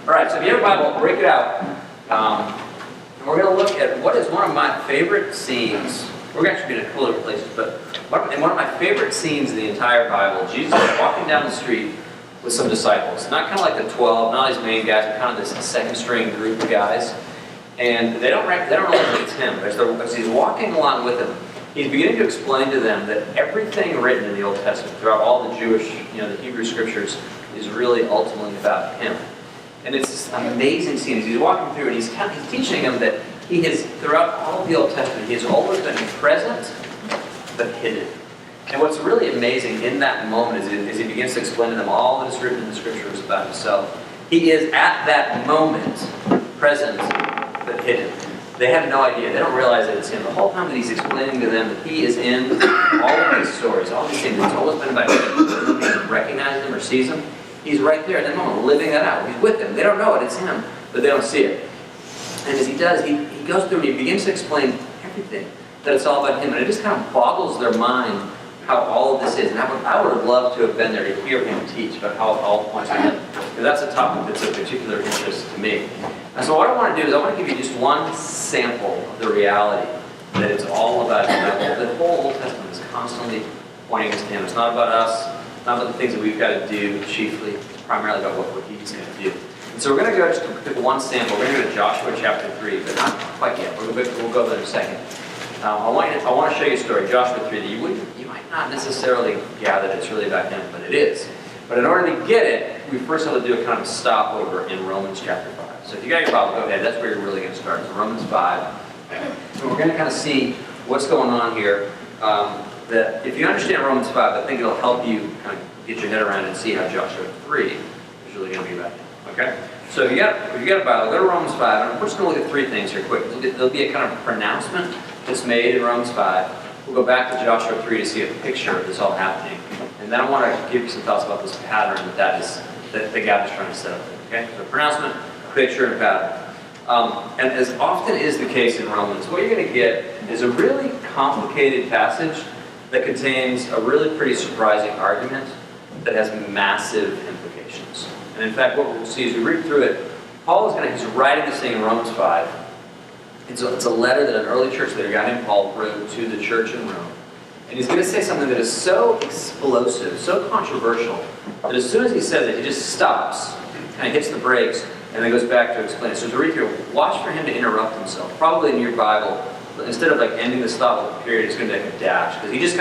All right, so if you have a Bible, break it out. And we're going to look at what is one of my favorite scenes. We're actually going to go to different places, but one of my favorite scenes in the entire Bible, Jesus is walking down the street with some disciples. Not kind of like the 12, not his main guys, but kind of this second string group of guys. And they don't really think it's him. As he's walking along with them, he's beginning to explain to them that everything written in the Old Testament, throughout all the Jewish, the Hebrew scriptures, is really ultimately about him. And it's this amazing scene as he's walking through, and he's teaching them that he has, throughout all of the Old Testament, he has always been present, but hidden. And what's really amazing in that moment is he begins to explain to them all that is written in the scriptures about himself. He is at that moment present, but hidden. They have no idea. They don't realize that it's him. The whole time that he's explaining to them that he is in all of these stories, all these things, it's always been about him. He recognizes them or sees them. He's right there in that moment, living that out. He's with them. They don't know it. It's him, but they don't see it. And as he does, he goes through and he begins to explain everything, that it's all about him. And it just kind of boggles their mind how all of this is. And I would have loved to have been there to hear him teach about how it all points to him. Because that's a topic that's of particular interest to me. And so what I want to do is I want to give you just one sample of the reality that it's all about him. The whole Old Testament is constantly pointing us to him. It's not about us. It's not about the things that we've got to do chiefly. It's primarily about what he's going to do. And so we're going to go just to pick one sample. We're going to go to Joshua chapter 3, but not quite yet. We'll go there in a second. I want to show you a story, Joshua 3, that you might not necessarily gather that it's really about him, but it is. But in order to get it, we first have to do a kind of stopover in Romans chapter 5. So if you got your Bible, go ahead. That's where you're really going to start. So Romans 5. And we're going to kind of see what's going on here. That if you understand Romans 5, I think it'll help you kind of get your head around and see how Joshua 3 is really going to be about him. Okay? So if you got a Bible, go to Romans 5, and we're just going to look at three things here quick. There'll be a kind of pronouncement that's made in Romans 5. We'll go back to Joshua 3 to see a picture of this all happening. And then I want to give you some thoughts about this pattern that the God is trying to set up there. Okay? So pronouncement, picture, and pattern. And as often is the case in Romans, what you're going to get is a really complicated passage that contains a really pretty surprising argument that has massive implications. And in fact, what we'll see as we read through it, Paul he's writing this thing in Romans 5. It's a letter that an early church leader, a guy named Paul, wrote to the church in Rome. And he's going to say something that is so explosive, so controversial, that as soon as he says it, he just stops, kind of hits the brakes, and then goes back to explain it. So to read through, watch for him to interrupt himself. Probably in your Bible, instead of ending the stop with a period, it's going to make a dash. Because he just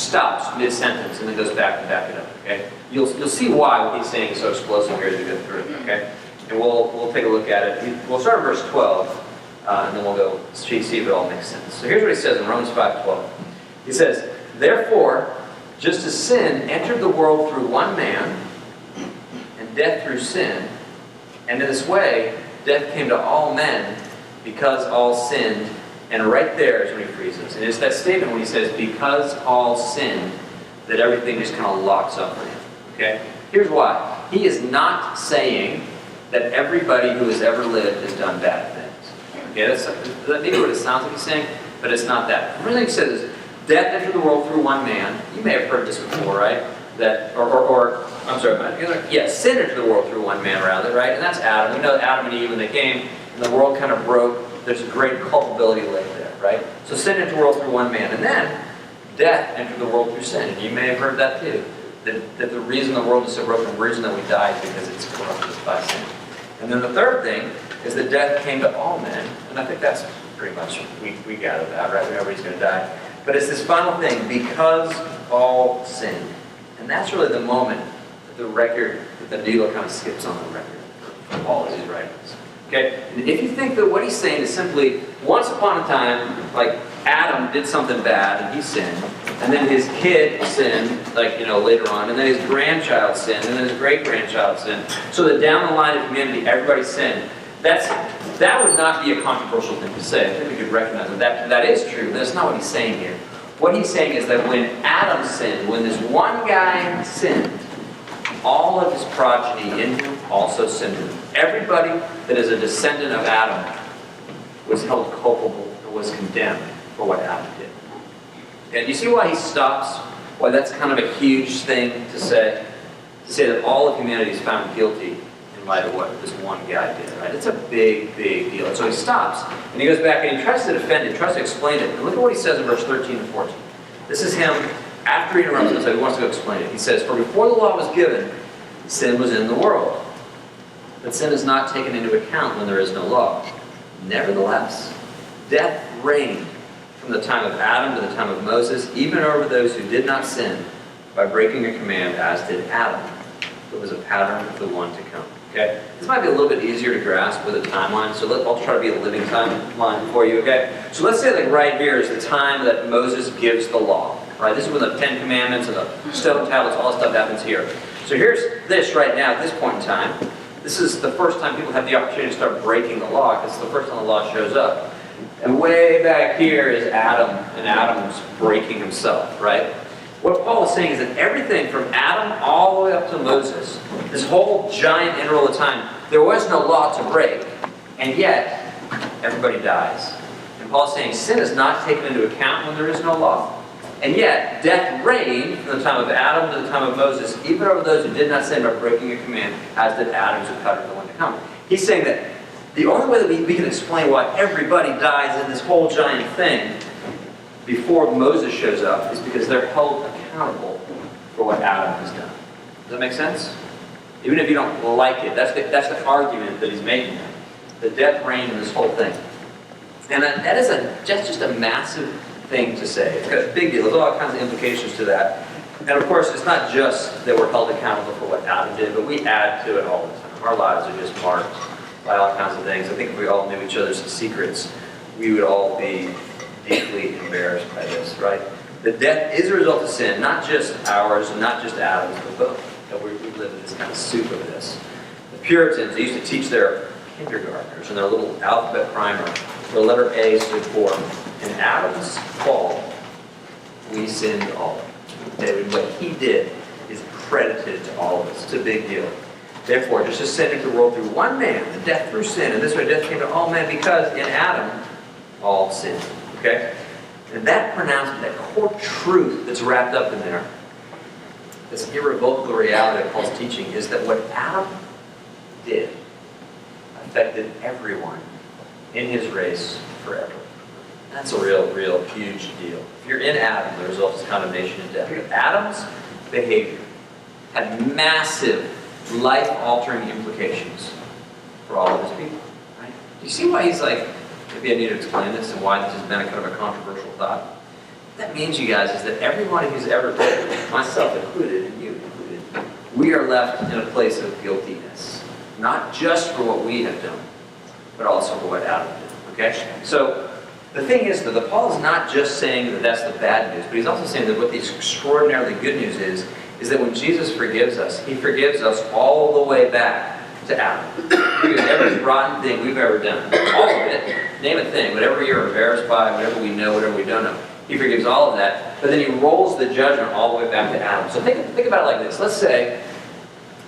stops mid-sentence and then goes back and back it up. Okay? You'll see why what he's saying is so explosive here as we go through it. Okay? And we'll take a look at it. We'll start in verse 12. And then we'll go see if it all makes sense. So here's what he says in Romans 5:12. He says, "Therefore, just as sin entered the world through one man, and death through sin, and in this way death came to all men because all sinned." And right there is when he frees us. And it's that statement when he says, "because all sinned," that everything just kind of locks up for him. Okay? Here's why. He is not saying that everybody who has ever lived has done bad things. Okay, that's maybe what it sounds like he's saying, but it's not that. Everything he says is, death entered the world through one man. You may have heard this before, right? Sin entered the world through one man, rather, right? And that's Adam. We know Adam and Eve, when they came, and the world kind of broke. There's a great culpability laid there, right? So sin entered the world through one man. And then, death entered the world through sin. And you may have heard that too. That the reason the world is so broken, the reason that we die is because it's corrupted by sin. And then the third thing is that death came to all men. And I think that's pretty much, we gather that, right? We know everybody's going to die. But it's this final thing, because all sinned. And that's really the moment that the needle kind of skips on the record for Paul as he's writing this. Okay? And if you think that what he's saying is simply, once upon a time, Adam did something bad and he sinned, and then his kid sinned, later on, and then his grandchild sinned, and then his great-grandchild sinned, so that down the line of humanity, everybody sinned. That would not be a controversial thing to say. I think we could recognize that is true, but that's not what he's saying here. What he's saying is that when Adam sinned, when this one guy sinned, all of his progeny in him also sinned. Everybody that is a descendant of Adam was held culpable or was condemned for what Adam did. And you see why he stops? Why that's kind of a huge thing to say? To say that all of humanity is found guilty in light of what this one guy did, right? It's a big, big deal. And so he stops, and he goes back, and he tries to defend it, tries to explain it. And look at what he says in verse 13 and 14. This is him, after he interrupts us, so he wants to go explain it. He says, "For before the law was given, sin was in the world. But sin is not taken into account when there is no law. Nevertheless, death reigned from the time of Adam to the time of Moses, even over those who did not sin, by breaking a command, as did Adam. It was a pattern of the one to come." Okay? This might be a little bit easier to grasp with a timeline, so I'll try to be a living timeline for you, okay? So let's say like right here is the time that Moses gives the law, right? This is when the 10 Commandments and the stone tablets, all this stuff happens here. So here's this right now at this point in time. This is the first time people have the opportunity to start breaking the law, because it's the first time the law shows up. And way back here is Adam, and Adam's breaking himself, right? What Paul is saying is that everything from Adam all the way up to Moses, this whole giant interval of time, there was no law to break, and yet everybody dies. And Paul's saying sin is not taken into account when there is no law. And yet death reigned from the time of Adam to the time of Moses, even over those who did not sin by breaking a command, as did Adam's who cut the one to come. He's saying that the only way that we can explain why everybody dies in this whole giant thing before Moses shows up is because they're held accountable for what Adam has done. Does that make sense? Even if you don't like it, that's the argument that he's making. The death reigned in this whole thing. And that is just a massive thing to say. It's got a big deal. There's all kinds of implications to that. And of course, it's not just that we're held accountable for what Adam did, but we add to it all the time. Our lives are just marked by all kinds of things. I think if we all knew each other's secrets, we would all be deeply embarrassed by this, right? The death is a result of sin, not just ours and not just Adam's, but both. That we live in this kind of soup of this. The Puritans, they used to teach their kindergartners in their little alphabet primer, where letter A stood for, in Adam's fall, we sinned all. David, what he did is credited to all of us. It's a big deal. Therefore, just as sin entered the world through one man, the death through sin, and this way death came to all men because in Adam, all sinned. Okay? And that pronouncement, that core truth that's wrapped up in there, this irrevocable reality of Paul's teaching, is that what Adam did affected everyone in his race forever. That's a real huge deal. If you're in Adam, the result is condemnation and death. Adam's behavior had massive, life-altering implications for all of his people. Right? Do you see why he's like, maybe I need to explain this and why this has been a kind of a controversial thought? What that means, you guys, is that everyone who's ever lived, myself included and you included, we are left in a place of guiltiness. Not just for what we have done, but also for what Adam did. Okay? So, the thing is that Paul is not just saying that that's the bad news, but he's also saying that what the extraordinarily good news is that when Jesus forgives us, he forgives us all the way back to Adam. Because every rotten thing we've ever done, all of it, name a thing, whatever you're embarrassed by, whatever we know, whatever we don't know, he forgives all of that, but then he rolls the judgment all the way back to Adam. So think about it like this. Let's say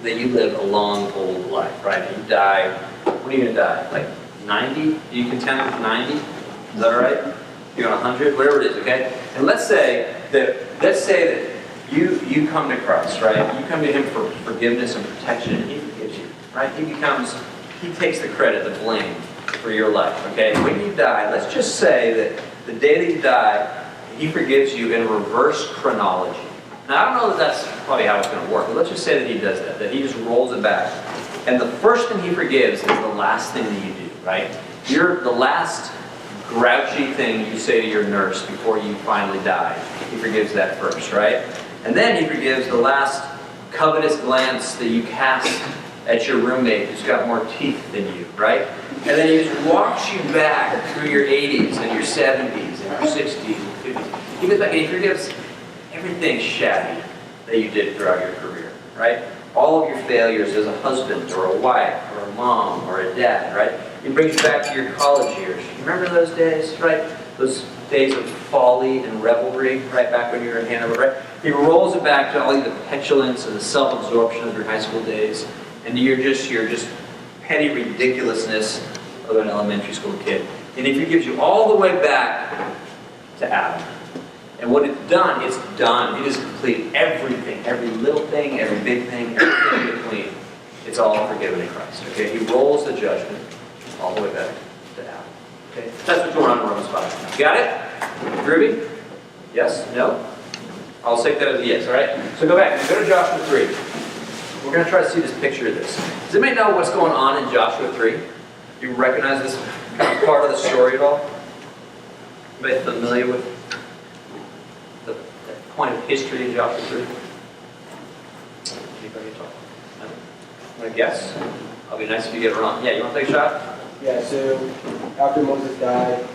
that you live a long, old life, right? And you die, when are you going to die? Like 90? Do you contend with 90? Is that right? You're on 100, whatever it is, okay? And let's say that you come to Christ, right? You come to him for forgiveness and protection, and he forgives you, right? He takes the credit, the blame for your life, okay? When you die, let's just say that the day that you die, he forgives you in reverse chronology. Now, I don't know that that's probably how it's going to work, but let's just say that he does that he just rolls it back. And the first thing he forgives is the last thing that you do, right? You're the last grouchy thing you say to your nurse before you finally die. He forgives that first, right? And then he forgives the last covetous glance that you cast at your roommate who's got more teeth than you, right? And then he just walks you back through your 80s and your 70s and your 60s and 50s. He goes back and he forgives everything shabby that you did throughout your career, right? All of your failures as a husband or a wife or a mom or a dad, right? He brings you back to your college years. You remember those days, right? Those days of folly and revelry, right back when you were in Hanover, right? He rolls it back to all the petulance and the self-absorption of your high school days, and your just petty ridiculousness of an elementary school kid. And he forgives you all the way back to Adam. And when it's done, it's done. It is complete. Everything, every little thing, every big thing, everything in between It's all forgiven in Christ. Okay, He rolls the judgment all the way back to Adam. Okay, that's what's going on in Romans 5. Got it? Groovy? Yes? No? I'll take that as a yes, all right? So go back. Go to Joshua 3. We're going to try to see this picture of this. Does anybody know what's going on in Joshua 3? Do you recognize this kind of part of the story at all? Anybody familiar with the point of history in Joshua 3? Anybody talk? No? Want to guess? I'll be nice if you get it wrong. Yeah, you want to take a shot? Yeah, so after Moses died,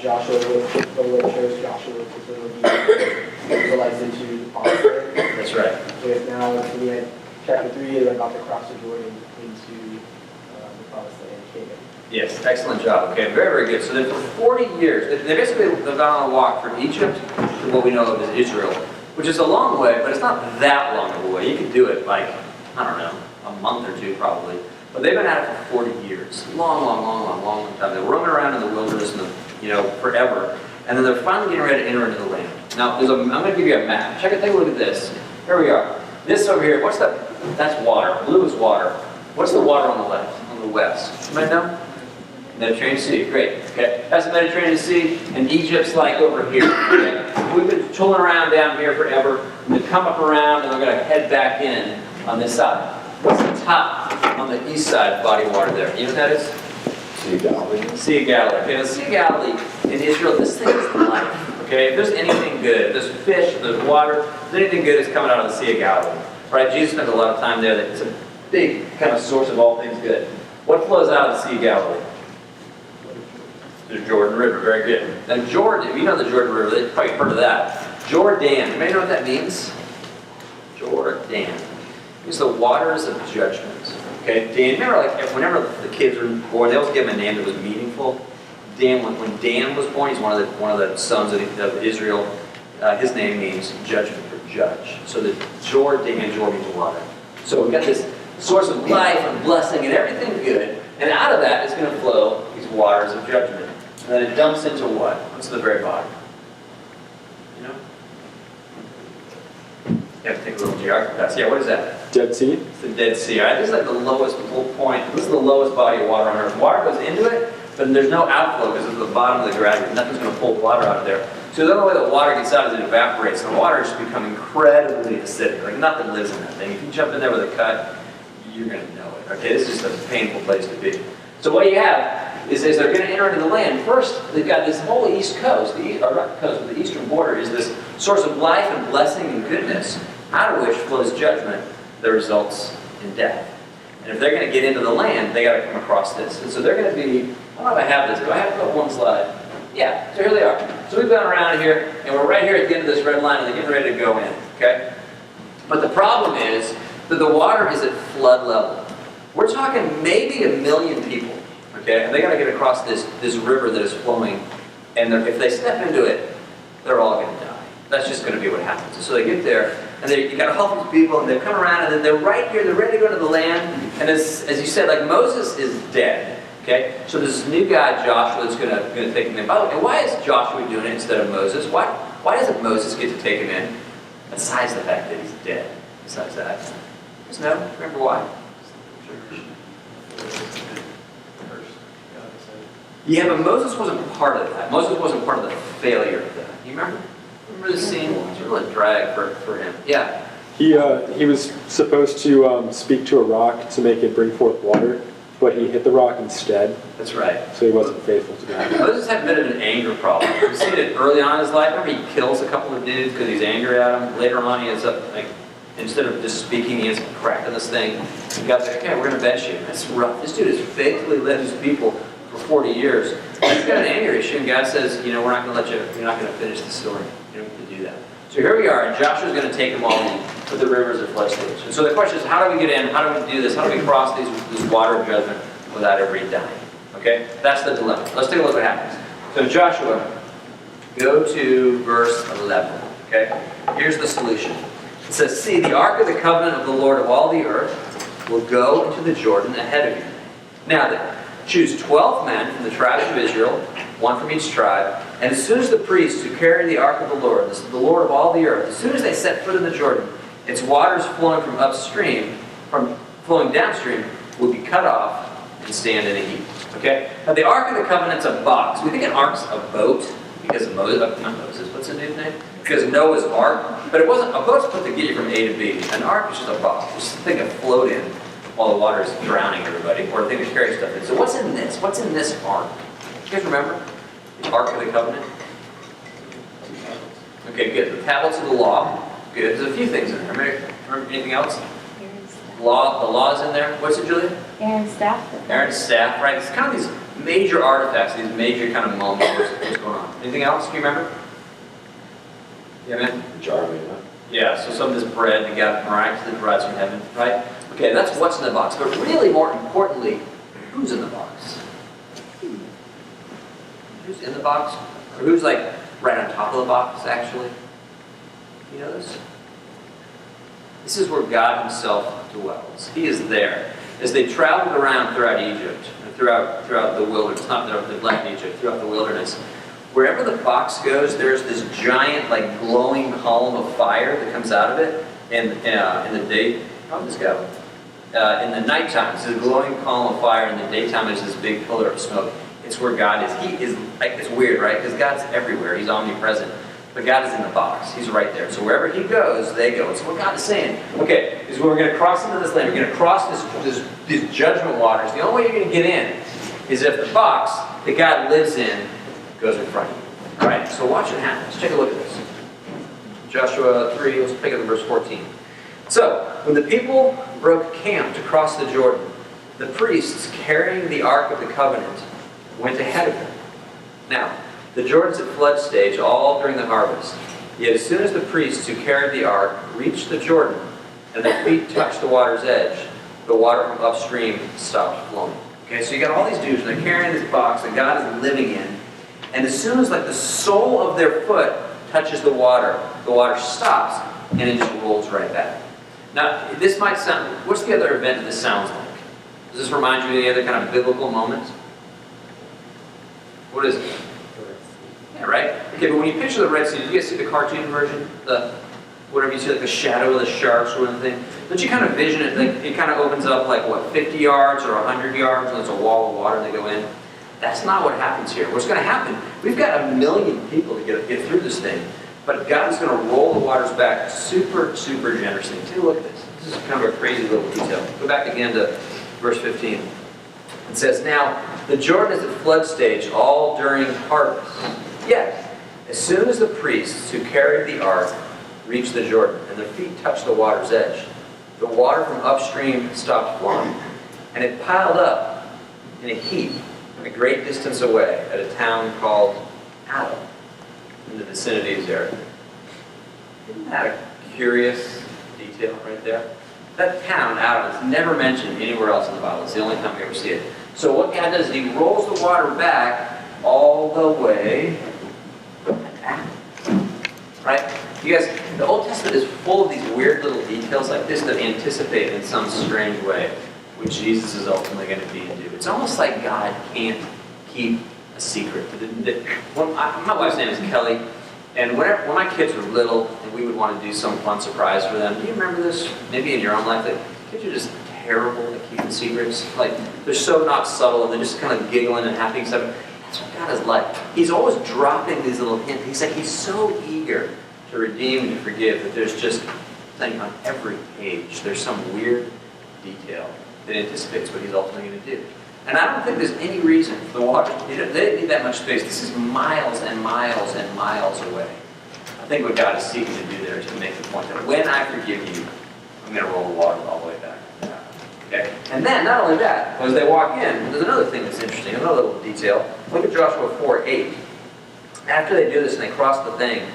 Joshua, the Lord chose Joshua to lead the Israelites into the promised land. That's right. So now, looking at chapter 3, they're about to cross the Jordan into the promised land, Canaan. Yes, excellent job. Okay, very, very good. So then for 40 years, they basically have gone on a walk from Egypt to what we know of as Israel, which is a long way, but it's not that long of a way. You could do it like, I don't know, a month or two probably. But they've been at it for 40 years. Long time. They're roaming around in the wilderness, forever. And then they're finally getting ready to enter into the land. Now, I'm going to give you a map. Take a look at this. Here we are. This over here, what's that? That's water. Blue is water. What's the water on the left, on the west? Anybody know? Mediterranean Sea. Great. Okay. That's the Mediterranean Sea, and Egypt's like over here. Okay? We've been tooling around down here forever. And they come up around, and we're going to head back in on this side. What's the top on the east side body of water there? You know what that is? Sea of Galilee. Sea of Galilee. Okay, the Sea of Galilee in Israel, this thing is life. Okay, if there's anything good, if there's fish, if there's water, if there's anything good, it's coming out of the Sea of Galilee. Right? Jesus spent a lot of time there. It's a big kind of source of all things good. What flows out of the Sea of Galilee? The Jordan River. Very good. Now Jordan, if you know the Jordan River, you've probably heard of that. Jordan. Anybody know what that means? Jordan. It's the waters of judgment. Okay, Dan, remember like whenever the kids were born, they always give him a name that was meaningful. Dan, when Dan was born, he's one of the sons of Israel. His name means judgment or judge. So the Jordan means water. So we've got this source of life and blessing and everything good, and out of that is going to flow these waters of judgment. And then it dumps into what? What's the very bottom? You know? You have to take a little geography class. Yeah, what is that? Dead Sea? It's the Dead Sea. Right? This is like the lowest point. This is the lowest body of water on Earth. Water goes into it, but there's no outflow because it's the bottom of the gravity. Nothing's going to pull water out of there. So the only way that water gets out is it evaporates. And the water has become incredibly acidic. Like nothing lives in that thing. If you jump in there with a cut, you're going to know it. Okay, this is just a painful place to be. So what you have is they're going to enter into the land. First, they've got this whole east coast, or not the coast, but the eastern border is this source of life and blessing and goodness, out of which flows judgment that results in death. And if they're going to get into the land, they got to come across this. And so they're going to be, I don't know if I have this. Do I have it up one slide? Yeah, so here they are. So we've gone around here, and we're right here at the end of this red line, and they're getting ready to go in, okay? But the problem is that the water is at flood level. We're talking maybe 1 million people, okay? And they got to get across this river that is flowing, and if they step into it, they're all going to die. That's just going to be what happens. And so they get there, and you got all these people, and they come around, and then they're right here, they're ready to go to the land, and as you said, like Moses is dead, okay? So there's this new guy, Joshua, that's going to take him in. By the way, and why is Joshua doing it instead of Moses? Why doesn't Moses get to take him in? Besides the fact that he's dead. Besides that. Just no? Remember why? Yeah, but Moses wasn't part of that. Moses wasn't part of the failure of that. You remember? Remember the scene? It's really a drag for him. Yeah. He was supposed to speak to a rock to make it bring forth water, but he hit the rock instead. That's right. So he wasn't faithful to that. Moses had a bit of an anger problem. We've seen it early on in his life. Remember, he kills a couple of dudes because he's angry at them. Later on, he ends up, instead of just speaking, he ends up cracking this thing. And God's like, okay, we're going to bench you. That's rough. This dude has faithfully led his people for 40 years. He's got an anger issue, and God says, we're not going to let you, you're not going to finish the story. You don't get to do that. So here we are, and Joshua's going to take them all in with the rivers of flood stage. And so the question is, how do we get in? How do we do this? How do we cross this water of judgment without everybody dying? Okay? That's the dilemma. Let's take a look at what happens. So Joshua, go to verse 11. Okay? Here's the solution. It says, see, the ark of the covenant of the Lord of all the earth will go into the Jordan ahead of you. Now then, choose 12 men from the tribes of Israel, one from each tribe, and as soon as the priests who carry the ark of the Lord, the Lord of all the earth, as soon as they set foot in the Jordan, its waters flowing from upstream, from flowing downstream would be cut off and stand in a heap. Okay? Now the Ark of the Covenant's a box. We think an ark's a boat because of Moses, not Moses, what's his dude's name? Because of Noah's Ark. But it wasn't, a boat's supposed to get you from A to B. An ark is just a box. Just a thing to float in while the water is drowning everybody, or a thing to carry stuff in. So what's in this? What's in this ark? You guys remember? The Ark of the Covenant? Okay, good. The tablets of the law. Good. There's a few things in there. Remember anything else? The law is in there. What's it, Julia? Aaron's staff. Aaron's staff, right? It's kind of these major artifacts, these major kind of moments. What's going on? Anything else? Do you remember? Yeah, man? The jar of manna. Yeah, so some of this bread that got miraculously provides from heaven, right? Okay, that's what's in the box. But really, more importantly, who's in the box? Who's in the box? Or who's like right on top of the box, actually? You know this? This is where God himself dwells. He is there. As they traveled around throughout Egypt, throughout the wilderness, not that they left Egypt, throughout the wilderness, wherever the box goes, there's this giant, like, glowing column of fire that comes out of it. And in the day, how'd this go? In the nighttime, it's a glowing column of fire. In the daytime, there's this big pillar of smoke. It's where God is. He is, like, it's weird, right? Because God's everywhere. He's omnipresent. But God is in the box. He's right there. So wherever he goes, they go. And so what God is saying, okay, is we're going to cross into this land. We're going to cross these judgment waters. The only way you're going to get in is if the box that God lives in goes in front of you. All right, so watch what happens. Let's take a look at this. Joshua 3, let's pick up in verse 14. So, when the people broke camp to cross the Jordan, the priests carrying the Ark of the Covenant went ahead of them. Now, the Jordan's at flood stage all during the harvest. Yet as soon as the priests who carried the ark reached the Jordan and their feet touched the water's edge, the water from upstream stopped flowing. Okay, so you got all these dudes, and they're carrying this box that God is living in. And as soon as like the sole of their foot touches the water stops, and it just rolls right back. Now, this might sound, what's the other event that this sounds like? Does this remind you of any other kind of biblical moment? What is it? Yeah, right? Okay, but when you picture the Red Sea, did you guys see the cartoon version? The whatever you see, like the shadow of the shark sort of thing? Don't you kind of vision it, like it kind of opens up like, what, 50 yards or 100 yards, and there's a wall of water and they go in? That's not what happens here. What's going to happen, we've got 1 million people to get through this thing, but God is going to roll the waters back super, super generously. Take a look at this. This is kind of a crazy little detail. Go back again to verse 15. It says, now, the Jordan is at flood stage all during harvest. Yet, as soon as the priests who carried the ark reached the Jordan and their feet touched the water's edge, the water from upstream stopped flowing, and it piled up in a heap a great distance away at a town called Adam in the vicinity of Zarephath. Isn't that a curious detail right there? That town, Adam, is never mentioned anywhere else in the Bible. It's the only time we ever see it. So what God does is he rolls the water back all the way to Adam. Right? You guys, the Old Testament is full of these weird little details like this that anticipate in some strange way what Jesus is ultimately going to be and do. It's almost like God can't keep a secret. My wife's name is Kelly, and when my kids were little and we would want to do some fun surprise for them, do you remember this? Maybe in your own life, like, kids are just terrible at keeping secrets. Like, they're so not subtle and they're just kind of giggling and happy and stuff. That's what God is like. He's always dropping these little hints. He's like, he's so eager to redeem and to forgive that there's just, like, on every page, there's some weird detail that anticipates what he's ultimately going to do. And I don't think there's any reason for the water. They didn't need that much space. This is miles and miles and miles away. I think what God is seeking to do there is to make the point that when I forgive you, I'm going to roll the water all the way back. Okay? And then, not only that, as they walk in, there's another thing that's interesting, another little detail. Look at Joshua 4:8. After they do this and they cross the thing,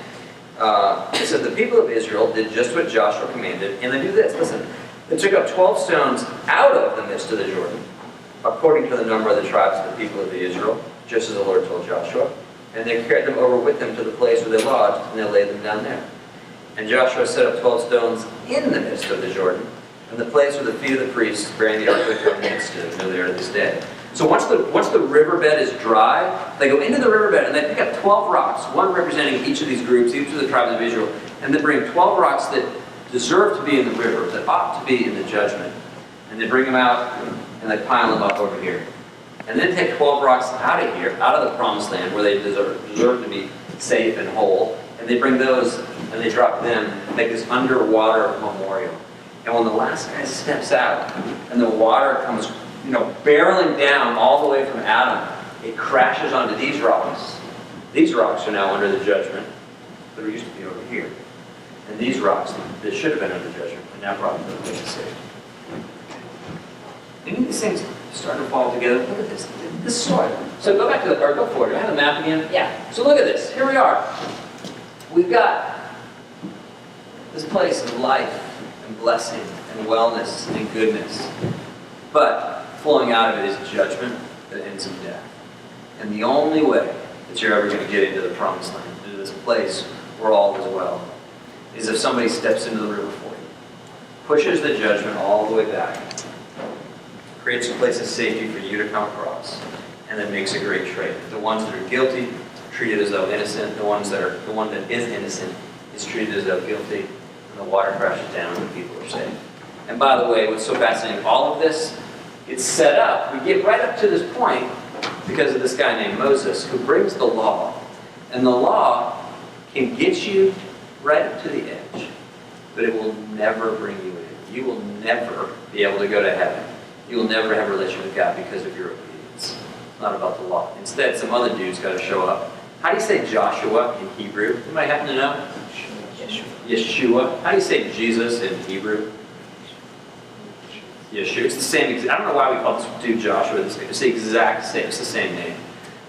it says, the people of Israel did just what Joshua commanded, and they do this. Listen, they took up 12 stones out of the midst of the Jordan, according to the number of the tribes of the people of Israel, just as the Lord told Joshua. And they carried them over with them to the place where they lodged, and they laid them down there. And Joshua set up 12 stones in the midst of the Jordan, and the place where the feet of the priests bearing the Ark of the Covenant stood, and they're there to this day. So once the riverbed is dry, they go into the riverbed and they pick up 12 rocks, one representing each of these groups, each of the tribes of Israel, and they bring 12 rocks that deserve to be in the river, that ought to be in the judgment. And they bring them out, and they pile them up over here. And then take 12 rocks out of here, out of the promised land, where they deserve to be safe and whole. And they bring those, and they drop them, and make this underwater memorial. And when the last guy steps out, and the water comes, barreling down all the way from Adam, it crashes onto these rocks. These rocks are now under the judgment that used to be over here. And these rocks that should have been under judgment are now brought to the place of safety. Any of these things starting to fall together? Look at this story. So go back to go forward. Do I have the map again? Yeah. So look at this. Here we are. We've got this place of life and blessing and wellness and goodness. But flowing out of it is judgment that ends in death. And the only way that you're ever going to get into the promised land, into this place where all is well, is if somebody steps into the river for you, pushes the judgment all the way back, creates a place of safety for you to come across, and then makes a great trade. The ones that are guilty are treated as though innocent. The one that is innocent is treated as though guilty, and the water crashes down and the people are saved. And by the way, what's so fascinating, all of this, it's set up. We get right up to this point because of this guy named Moses who brings the law. And the law can get you right up to the edge, but it will never bring you in. You will never be able to go to heaven. You will never have a relationship with God because of your obedience. It's not about the law. Instead, some other dude's got to show up. How do you say Joshua in Hebrew? Anybody happen to know? Yeshua. How do you say Jesus in Hebrew? Yeshua. It's the same. I don't know why we call this dude Joshua. It's the exact same. It's the same name.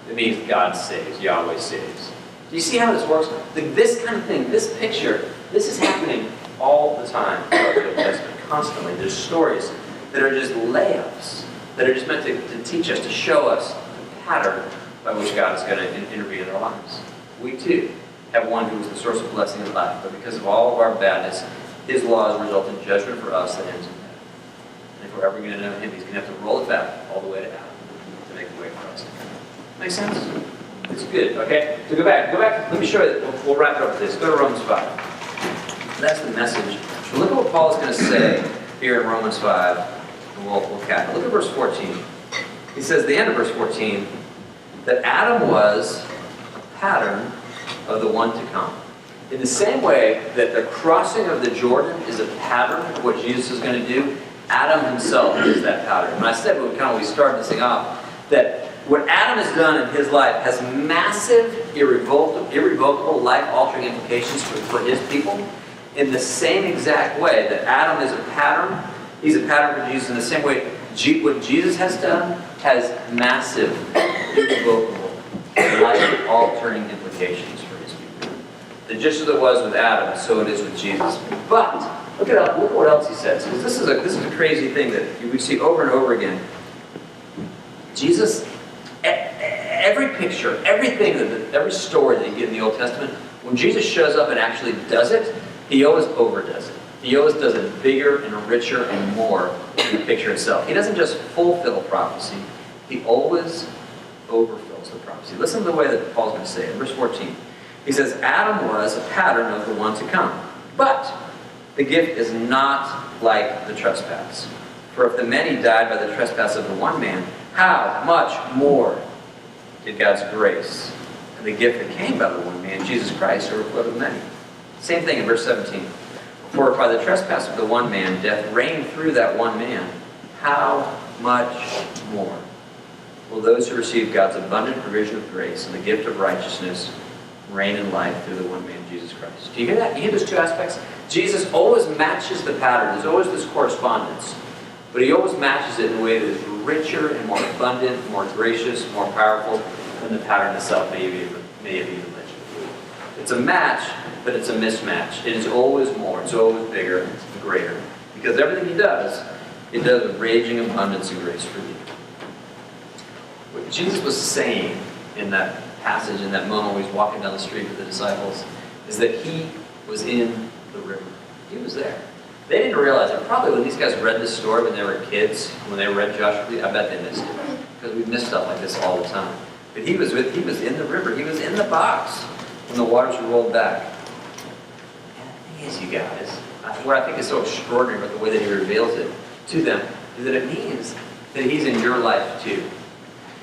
It means God saves. Yahweh saves. Do you see how this works? This kind of thing, this picture, this is happening all the time throughout the Old Testament, constantly. There's stories that are just layups, that are just meant to teach us, to show us the pattern by which God is going to intervene in our lives. We too have one who is the source of blessing and life, but because of all of our badness, his laws result in judgment for us that ends in death. And if we're ever going to know him, he's going to have to roll it back all the way to Adam to make a way for us. Make sense? It's good, okay? So go back. Let me show you. We'll wrap it up with this. Go to Romans 5. That's the message. So look at what Paul is going to say here in Romans 5. And we'll cap it. Look at verse 14. He says, the end of verse 14, that Adam was a pattern of the one to come. In the same way that the crossing of the Jordan is a pattern of what Jesus is going to do, Adam himself is that pattern. And I said, we started this thing off, that what Adam has done in his life has massive, irrevocable, life-altering implications for his people. In the same exact way that Adam is a pattern, he's a pattern for Jesus. In the same way, what Jesus has done has massive, irrevocable, life-altering implications for his people. That just as it was with Adam, so it is with Jesus. But look what else he says. Because this is a crazy thing that we see over and over again. Jesus, every picture, every story that you get in the Old Testament, when Jesus shows up and actually does it, he always overdoes it. He always does it bigger and richer and more than the picture itself. He doesn't just fulfill prophecy, he always overfills the prophecy. Listen to the way that Paul's going to say it. Verse 14. He says, Adam was a pattern of the one to come. But the gift is not like the trespass. For if the many died by the trespass of the one man, how much more did God's grace and the gift that came by the one man, Jesus Christ, overflow to many? Same thing in verse 17. For if by the trespass of the one man death reigned through that one man, how much more will those who receive God's abundant provision of grace and the gift of righteousness reign in life through the one man, Jesus Christ? Do you hear that? You hear those two aspects? Jesus always matches the pattern. There's always this correspondence. But he always matches it in a way that is richer and more abundant, more gracious, more powerful than the pattern itself may have even mentioned. It's a match, but it's a mismatch. It is always more. It's always bigger. It's greater. Because everything he does, it does with raging abundance and grace for you. What Jesus was saying in that passage, in that moment when he was walking down the street with the disciples, is that he was in the river. He was there. They didn't realize it. Probably when these guys read this story when they were kids, when they read Joshua, I bet they missed it. Because we miss stuff like this all the time. But he was in the river. He was in the box when the waters were rolled back. And the thing is, you guys, what I think is so extraordinary about the way that he reveals it to them, is that it means that he's in your life too.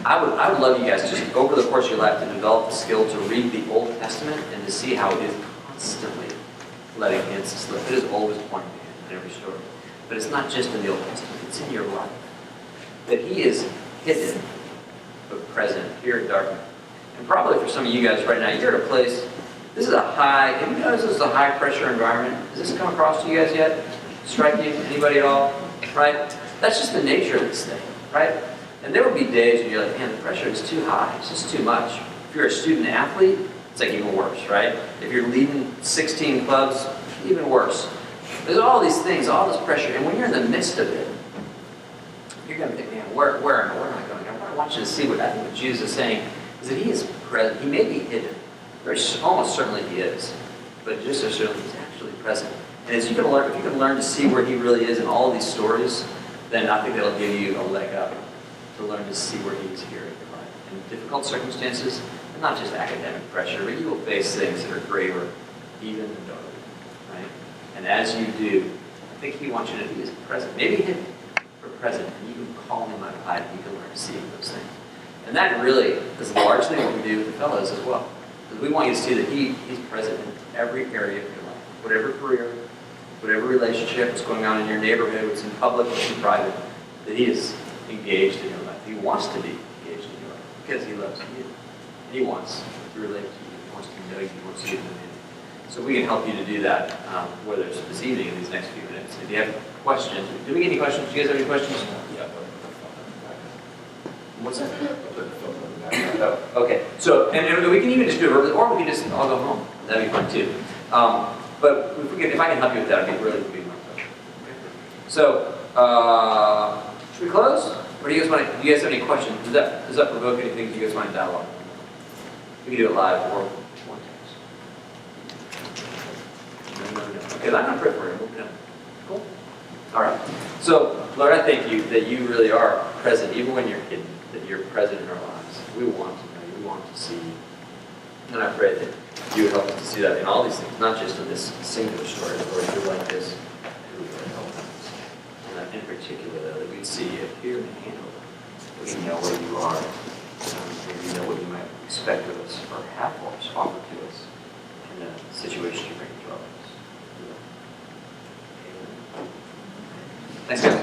I would love you guys just over the course of your life to develop the skill to read the Old Testament and to see how it is constantly letting hints slip. It is always pointing to him in every story. But it's not just in the Old Testament, it's in your life. That he is hidden but present here at Dartmouth. And probably for some of you guys right now, you're at a place, this is a high, have you noticed this is a high pressure environment? Has this come across to you guys yet? Strike you? Anybody at all? Right? That's just the nature of this thing, right? And there will be days when you're like, man, the pressure is too high. It's just too much. If you're a student athlete, it's like even worse, right? If you're leading 16 clubs, even worse. There's all these things, all this pressure, and when you're in the midst of it, you're going to think, man, where am I going? I want you to see what I think what Jesus is saying is that he is present. He may be hidden. Almost certainly he is. But just as certainly he's actually present. And as you can learn, if you can learn to see where he really is in all of these stories, then I think that'll give you a leg up to learn to see where he is here in your life. In difficult circumstances, and not just academic pressure, but you will face things that are graver, even in dark. Right? And as you do, I think he wants you to be as present. Maybe hidden, but present. And you can call him out high, and you can learn to see those things. And that really is largely what we do with the fellows as well. Because we want you to see that he's present in every area of your life. Whatever career, whatever relationship, what's going on in your neighborhood, what's in public, what's in private, that he is engaged in your life. He wants to be engaged in your life because he loves you. He wants to relate to you. He wants to know you. He wants you to know him. So we can help you to do that, whether it's this evening in these next few minutes. If you have questions, do we get any questions? Do you guys have any questions? Yeah. What's that? Oh, okay. So, and we can even just do it verbally, or we can just all go home. That'd be fun too. But if I can help you with that, it'd really be my pleasure. Okay. So, should we close? Or do you guys have any questions? Does that provoke anything? Do you guys want to dialogue? We can do it live or one text. No. Okay, I'm not preparing. No. Cool. All right. So, Lord, I thank you that you really are present, even when you're hidden, that you're present in our lives. We want to know you. We want to see you. And I pray that you would help us to see that in all these things, not just in this singular story, but Lord, you're like this, who would help us. And in particular, though, that we'd see you appear in Hanover. We know where you are. We know what you might expect of us or have for us, offer to us in the situation you bring to our lives. Thanks, guys.